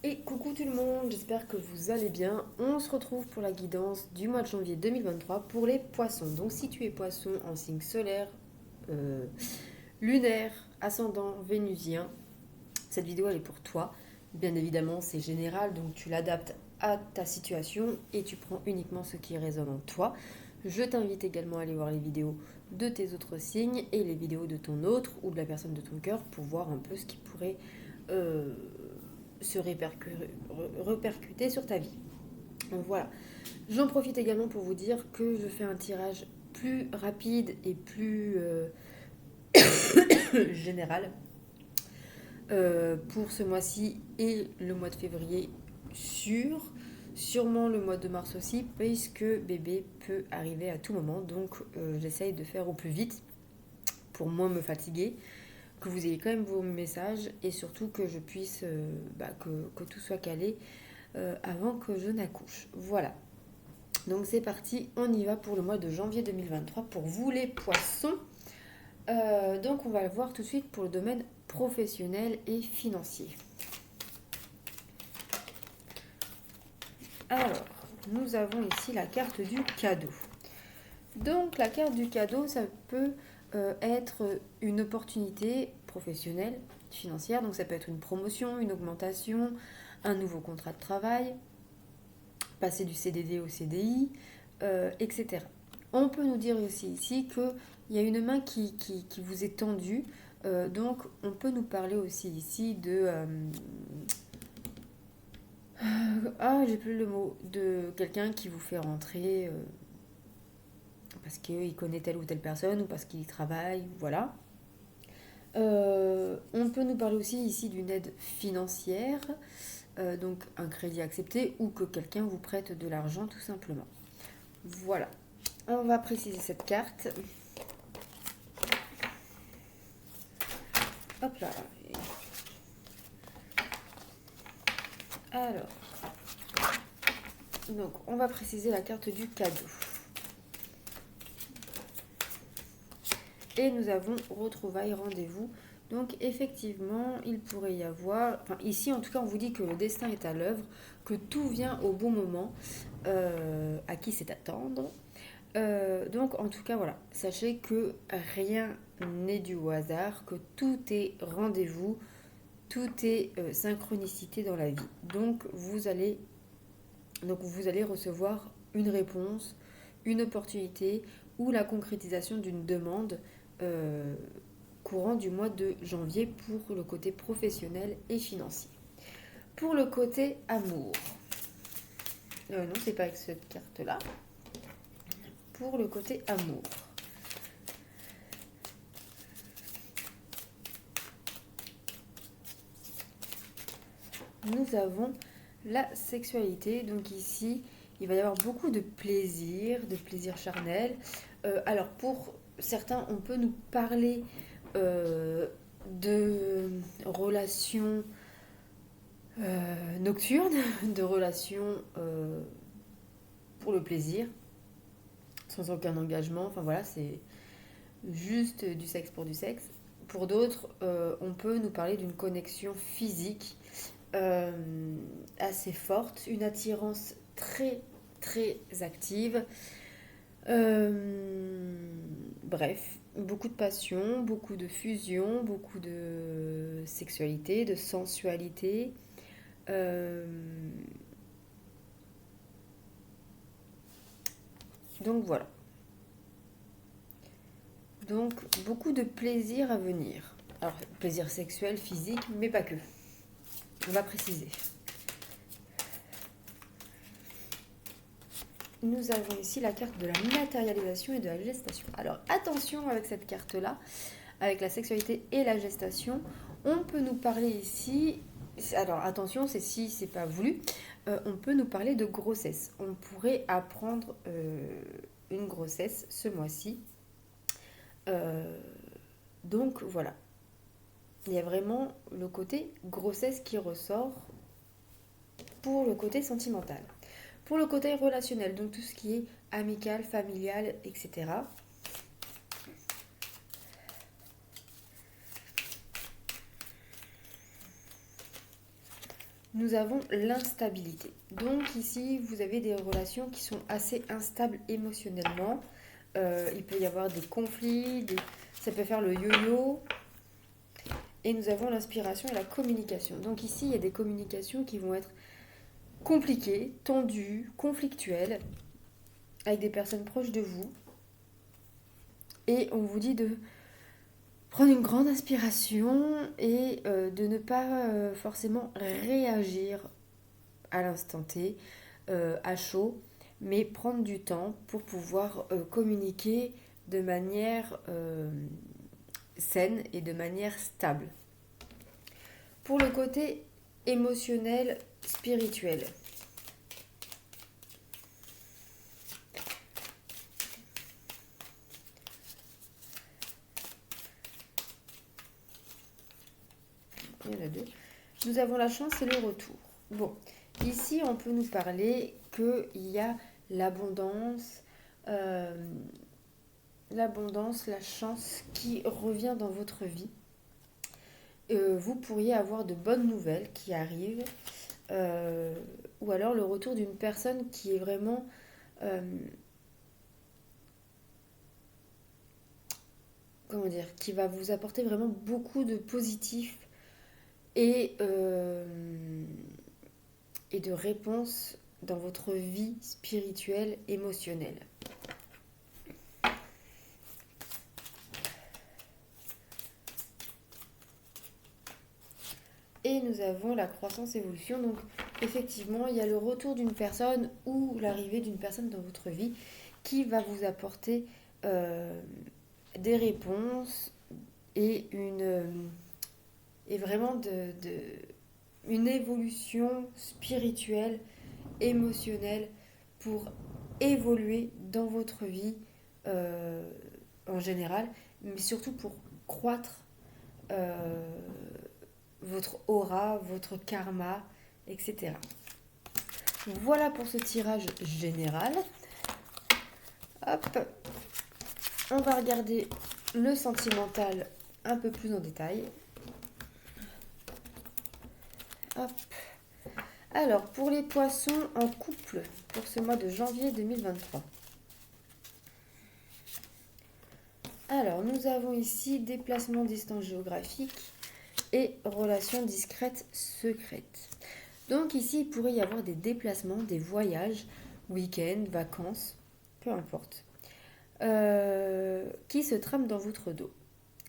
Et coucou tout le monde, j'espère que vous allez bien. On se retrouve pour la guidance du mois de janvier 2023 pour les poissons. Donc si tu es poisson en signe solaire, euh, lunaire, ascendant, vénusien, cette vidéo elle est pour toi. Bien évidemment c'est général, donc tu l'adaptes à ta situation et tu prends uniquement ce qui résonne en toi. Je t'invite également à aller voir les vidéos de tes autres signes et les vidéos de ton autre ou de la personne de ton cœur pour voir un peu ce qui pourrait euh, se répercuter sur ta vie. Donc voilà. J'en profite également pour vous dire que je fais un tirage plus rapide et plus général pour ce mois-ci et le mois de février sûrement le mois de mars aussi, puisque bébé peut arriver à tout moment. Donc j'essaye de faire au plus vite pour moins me fatiguer, que vous ayez quand même vos messages et surtout que je puisse, que tout soit calé avant que je n'accouche. Voilà. Donc c'est parti, on y va pour le mois de janvier 2023 pour vous les poissons. Donc on va le voir tout de suite pour le domaine professionnel et financier. Alors, nous avons ici la carte du cadeau. Donc la carte du cadeau, ça peut être une opportunité professionnelle, financière. Donc ça peut être une promotion, une augmentation, un nouveau contrat de travail, passer du CDD au CDI, etc. On peut nous dire aussi ici qu'il y a une main qui vous est tendue. Donc on peut nous parler aussi ici de... j'ai plus le mot. De quelqu'un qui vous fait rentrer parce qu'il connaît telle ou telle personne ou parce qu'il y travaille, voilà. On peut nous parler aussi ici d'une aide financière, donc un crédit accepté ou que quelqu'un vous prête de l'argent tout simplement. Voilà. On va préciser cette carte. Hop là. Alors, donc on va préciser la carte du cadeau. Et nous avons retrouvailles, rendez-vous. Donc effectivement, il pourrait y avoir... Enfin, ici, en tout cas, on vous dit que le destin est à l'œuvre, que tout vient au bon moment, à qui c'est attendre. Donc en tout cas, voilà. Sachez que rien n'est dû au hasard, que tout est rendez-vous, tout est synchronicité dans la vie. Donc vous allez recevoir une réponse, une opportunité ou la concrétisation d'une demande euh, courant du mois de janvier pour le côté professionnel et financier. Pour le côté amour, non, c'est pas avec cette carte-là. Pour le côté amour, nous avons la sexualité. Donc ici, il va y avoir beaucoup de plaisir charnel. Alors pour certains, on peut nous parler de relations nocturnes, de relations pour le plaisir, sans aucun engagement. Enfin voilà, c'est juste du sexe pour du sexe. Pour d'autres, on peut nous parler d'une connexion physique euh, assez forte, une attirance très très active. Bref, beaucoup de passion, beaucoup de fusion, beaucoup de sexualité, de sensualité. Euh, donc voilà. Donc beaucoup de plaisir à venir. Alors plaisir sexuel, physique, mais pas que. On va préciser. Nous avons ici la carte de la matérialisation et de la gestation. Alors attention avec cette carte-là, avec la sexualité et la gestation, on peut nous parler ici, alors attention, c'est si c'est pas voulu, on peut nous parler de grossesse. On pourrait apprendre une grossesse ce mois-ci. Euh, donc voilà, il y a vraiment le côté grossesse qui ressort pour le côté sentimental. Pour le côté relationnel, donc tout ce qui est amical, familial, etc. nous avons l'instabilité. Donc ici, vous avez des relations qui sont assez instables émotionnellement. Il peut y avoir des conflits, ça peut faire le yo-yo. Et nous avons l'inspiration et la communication. Donc ici, il y a des communications qui vont être compliquées, tendues, conflictuelles, avec des personnes proches de vous. Et on vous dit de prendre une grande inspiration et de ne pas forcément réagir à l'instant T, à chaud, mais prendre du temps pour pouvoir communiquer de manière saine et de manière stable. Pour le côté émotionnel, spirituel. Il y en a deux. Nous avons la chance et le retour. Bon, ici on peut nous parler qu'il y a l'abondance, la chance qui revient dans votre vie. Vous pourriez avoir de bonnes nouvelles qui arrivent, ou alors le retour d'une personne qui est vraiment qui va vous apporter vraiment beaucoup de positif et de réponses dans votre vie spirituelle, émotionnelle. Et nous avons la croissance-évolution. Donc effectivement, il y a le retour d'une personne ou l'arrivée d'une personne dans votre vie qui va vous apporter des réponses et vraiment une évolution spirituelle, émotionnelle pour évoluer dans votre vie en général, mais surtout pour croître votre aura, votre karma, etc. Voilà pour ce tirage général. Hop, on va regarder le sentimental un peu plus en détail. Hop. Alors, pour les poissons en couple, pour ce mois de janvier 2023. Alors, nous avons ici déplacement, distance géographique et relations discrètes, secrètes. Donc ici, il pourrait y avoir des déplacements, des voyages, week-end, vacances, peu importe, qui se trament dans votre dos.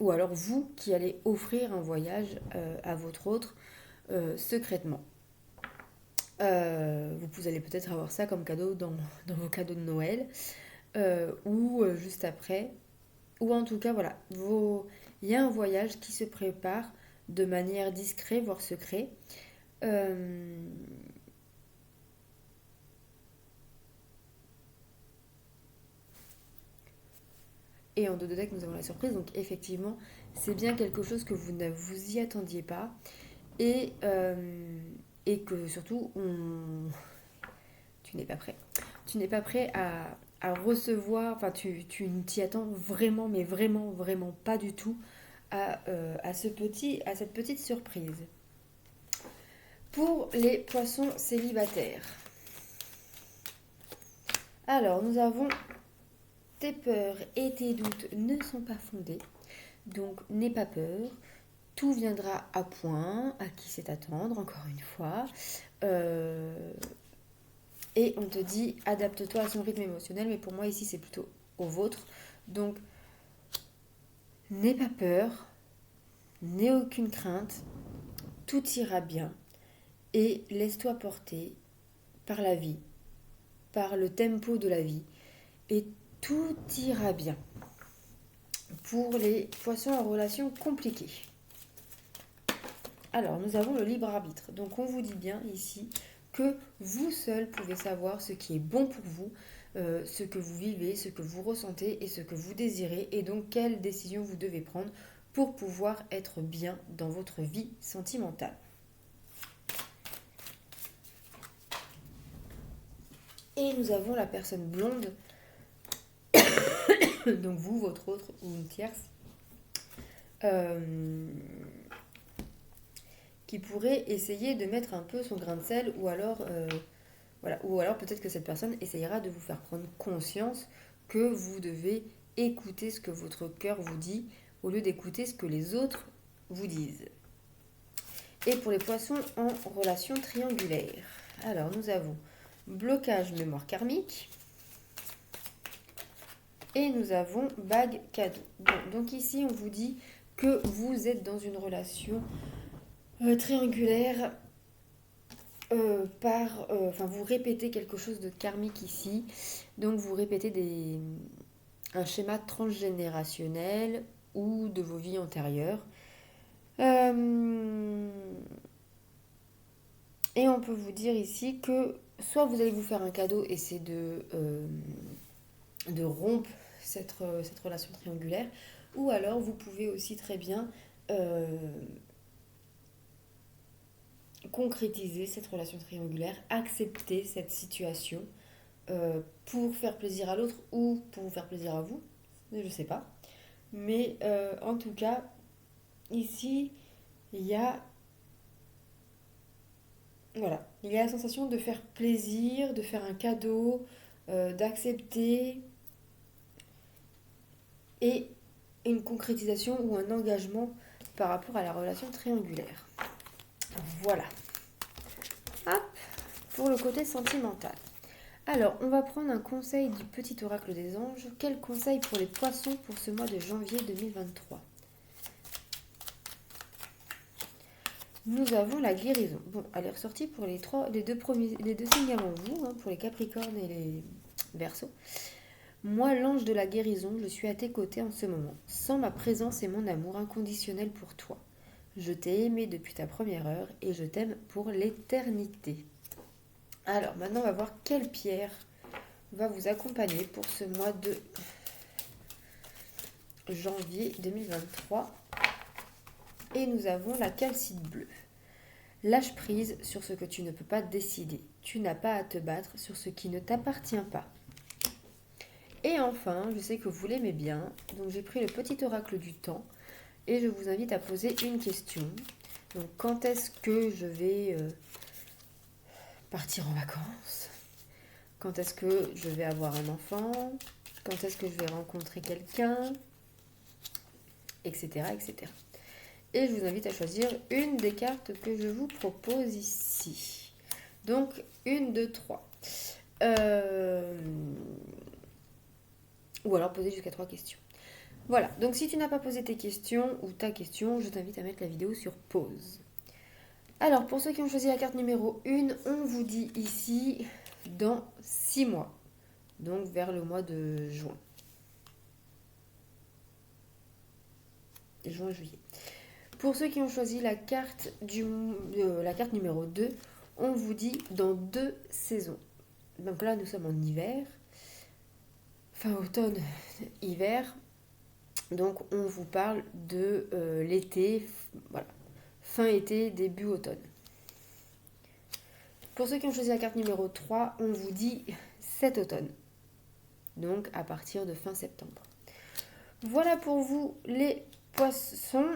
Ou alors vous qui allez offrir un voyage à votre autre secrètement. Vous allez peut-être avoir ça comme cadeau dans vos cadeaux de Noël ou juste après. Ou en tout cas, voilà, il y a un voyage qui se prépare de manière discrète, voire secret. Et en dos de deck, nous avons la surprise. Donc effectivement, c'est bien quelque chose que vous ne vous y attendiez pas. Et que surtout, tu n'es pas prêt. Tu n'es pas prêt à recevoir, enfin tu ne t'y attends vraiment, mais vraiment, vraiment pas du tout à cette petite surprise. Pour les poissons célibataires. Alors, nous avons tes peurs et tes doutes ne sont pas fondés, donc n'aie pas peur. Tout viendra à point, à qui c'est attendre, encore une fois. Et on te dit, adapte-toi à son rythme émotionnel, mais pour moi ici c'est plutôt au vôtre. Donc, n'aie pas peur, n'aie aucune crainte, tout ira bien et laisse-toi porter par la vie, par le tempo de la vie et tout ira bien. Pour les poissons en relation compliquée. Alors, nous avons le libre arbitre. Donc, on vous dit bien ici que vous seul pouvez savoir ce qui est bon pour vous, ce que vous vivez, ce que vous ressentez et ce que vous désirez, et donc quelles décisions vous devez prendre pour pouvoir être bien dans votre vie sentimentale. Et nous avons la personne blonde, donc vous, votre autre ou une tierce, qui pourrait essayer de mettre un peu son grain de sel, ou alors, voilà, ou alors peut-être que cette personne essayera de vous faire prendre conscience que vous devez écouter ce que votre cœur vous dit au lieu d'écouter ce que les autres vous disent. Et pour les poissons en relation triangulaire, alors nous avons blocage mémoire karmique et nous avons bague cadeau. Bon, donc ici on vous dit que vous êtes dans une relation triangulaire enfin vous répétez quelque chose de karmique ici, donc vous répétez un schéma transgénérationnel ou de vos vies antérieures. Et on peut vous dire ici que soit vous allez vous faire un cadeau et c'est de rompre cette relation triangulaire, ou alors vous pouvez aussi très bien concrétiser cette relation triangulaire, accepter cette situation pour faire plaisir à l'autre ou pour vous faire plaisir à vous, je ne sais pas. Mais en tout cas, ici, il y a voilà, il y a la sensation de faire plaisir, de faire un cadeau, d'accepter et une concrétisation ou un engagement par rapport à la relation triangulaire. Voilà. Hop, pour le côté sentimental. Alors, on va prendre un conseil du petit oracle des anges. Quel conseil pour les poissons pour ce mois de janvier 2023 ? Nous avons la guérison. Bon, elle est ressortie pour les deux signes avant vous, hein, pour les Capricornes et les Verseaux. Moi, l'ange de la guérison, je suis à tes côtés en ce moment. Sans ma présence et mon amour inconditionnel pour toi. Je t'ai aimé depuis ta première heure et je t'aime pour l'éternité. Alors, maintenant, on va voir quelle pierre va vous accompagner pour ce mois de janvier 2023. Et nous avons la calcite bleue. Lâche prise sur ce que tu ne peux pas décider. Tu n'as pas à te battre sur ce qui ne t'appartient pas. Et enfin, je sais que vous l'aimez bien, donc j'ai pris le petit oracle du temps et je vous invite à poser une question. Donc, quand est-ce que je vais partir en vacances ? Quand est-ce que je vais avoir un enfant ? Quand est-ce que je vais rencontrer quelqu'un ? Etc., etc. Et je vous invite à choisir une des cartes que je vous propose ici. Donc, 1, 2, 3. Ou alors poser jusqu'à 3 questions. Voilà, donc si tu n'as pas posé tes questions ou ta question, je t'invite à mettre la vidéo sur pause. Alors, pour ceux qui ont choisi la carte numéro 1, on vous dit ici dans 6 mois. Donc vers le mois de juin. Juin-juillet. Pour ceux qui ont choisi la carte numéro 2, on vous dit dans 2 saisons. Donc là, nous sommes en hiver, fin automne, hiver. Donc on vous parle de l'été, voilà, fin été, début automne. Pour ceux qui ont choisi la carte numéro 3, on vous dit cet automne. Donc à partir de fin septembre. Voilà pour vous les poissons.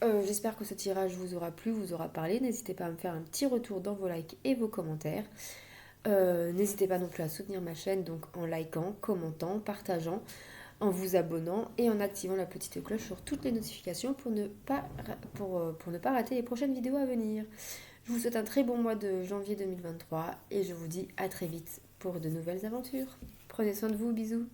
J'espère que ce tirage vous aura plu, vous aura parlé. N'hésitez pas à me faire un petit retour dans vos likes et vos commentaires. N'hésitez pas non plus à soutenir ma chaîne donc en likant, commentant, partageant, en vous abonnant et en activant la petite cloche sur toutes les notifications pour ne pas rater les prochaines vidéos à venir. Je vous souhaite un très bon mois de janvier 2023 et je vous dis à très vite pour de nouvelles aventures. Prenez soin de vous, bisous.